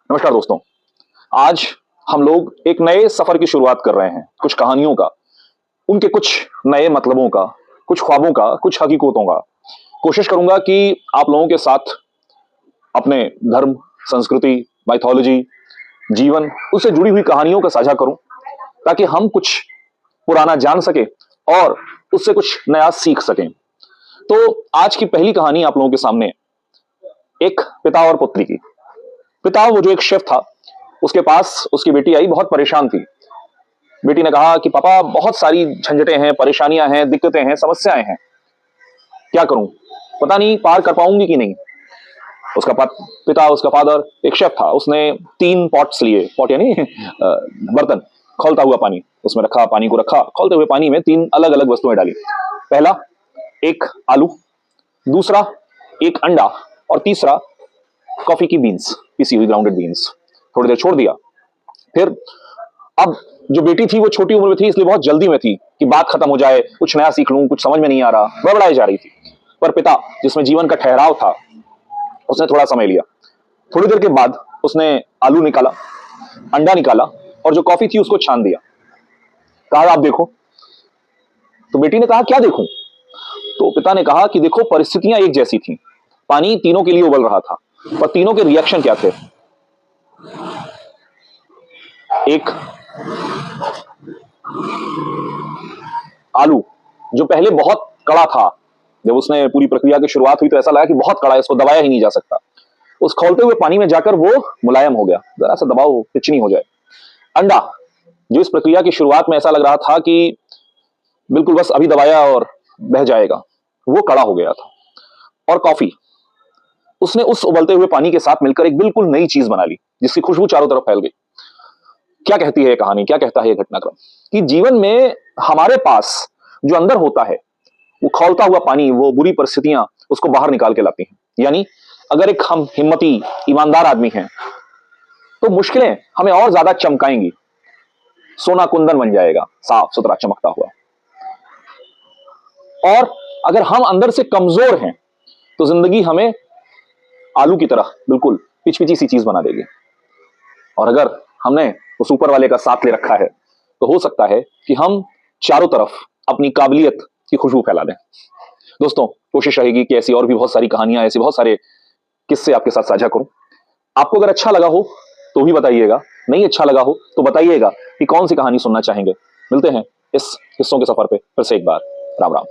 नमस्कार दोस्तों। आज हम लोग एक नए सफर की शुरुआत कर रहे हैं, कुछ कहानियों का, उनके कुछ नए मतलबों का, कुछ ख्वाबों का, कुछ हकीकतों का। कोशिश करूंगा कि आप लोगों के साथ अपने धर्म, संस्कृति, माइथोलॉजी, जीवन, उससे जुड़ी हुई कहानियों का साझा करूं, ताकि हम कुछ पुराना जान सके और उससे कुछ नया सीख सकें। तो आज की पहली कहानी आप लोगों के सामने एक पिता और पुत्री की। पिता, वो जो एक शेफ था, उसके पास उसकी बेटी आई, बहुत परेशान थी। बेटी ने कहा कि पापा, बहुत सारी झंझटें हैं, परेशानियां हैं, दिक्कतें हैं, समस्याएं हैं, क्या करूं, पता नहीं पार कर पाऊंगी कि नहीं। उसका पिता, उसका फादर एक शेफ था। उसने 3 पॉट्स लिए, पॉट यानी बर्तन, खौलता हुआ पानी उसमें रखा, पानी को रखा, खौलते हुए पानी में 3 अलग अलग वस्तुएं डाली। पहला एक आलू, दूसरा एक अंडा और तीसरा कॉफी की बीन्स, पिसी हुई ग्राउंडेड बीन्स। थोड़ी देर छोड़ दिया। फिर अब जो बेटी थी वो छोटी उम्र में थी, इसलिए बहुत जल्दी में थी कि बात खत्म हो जाए, कुछ नया सीख लूं, कुछ समझ में नहीं आ रहा, बड़बड़ाई जा रही थी। पर पिता, जिसमें जीवन का ठहराव था, उसने थोड़ा समय लिया। थोड़ी देर के बाद उसने आलू निकाला, अंडा निकाला और जो कॉफी थी उसको छान दिया। कहा, आप देखो। तो बेटी ने कहा, क्या देखूं? तो पिता ने कहा कि देखो, परिस्थितियां एक जैसी थी, पानी तीनों के लिए उबल रहा था, पर तीनों के रिएक्शन क्या थे। एक आलू जो पहले बहुत कड़ा था, जब उसने पूरी प्रक्रिया की शुरुआत हुई तो ऐसा लगा कि बहुत कड़ा है, इसको दबाया ही नहीं जा सकता। उस खौलते हुए पानी में जाकर वो मुलायम हो गया, जरा सा दबाओ, पिचनी हो जाए। अंडा, जो इस प्रक्रिया की शुरुआत में ऐसा लग रहा था कि बिल्कुल बस अभी दबाया और बह जाएगा, वो कड़ा हो गया था। और कॉफी, उसने उस उबलते हुए पानी के साथ मिलकर एक बिल्कुल नई चीज बना ली, जिसकी खुशबू चारों तरफ फैल गई। क्या कहती है ये कहानी, क्या कहता है ये घटनाक्रम? कि जीवन में हमारे पास जो अंदर होता है, वो खौलता हुआ पानी, वो बुरी परिस्थितियां उसको बाहर निकाल के लाती हैं। यानी अगर एक हम हिम्मती, ईमानदार आदमी हैं, तो मुश्किलें हमें और ज्यादा चमकाएंगी, सोना कुंदन बन जाएगा, साफ सुथरा चमकता हुआ। और अगर हम अंदर से कमजोर हैं, तो जिंदगी हमें आलू की तरह बिल्कुल पिचपिची सी चीज बना देगी। और अगर हमने उस ऊपर वाले का साथ ले रखा है, तो हो सकता है कि हम चारों तरफ अपनी काबिलियत की खुशबू फैला दें। दोस्तों, कोशिश रहेगी कि ऐसी और भी बहुत सारी कहानियां, ऐसे बहुत सारे किस्से आपके साथ साझा करूं। आपको अगर अच्छा लगा हो तो भी बताइएगा, नहीं अच्छा लगा हो तो बताइएगा कि कौन सी कहानी सुनना चाहेंगे। मिलते हैं इस हिस्सों के सफर पे फिर से एक बार। राम राम।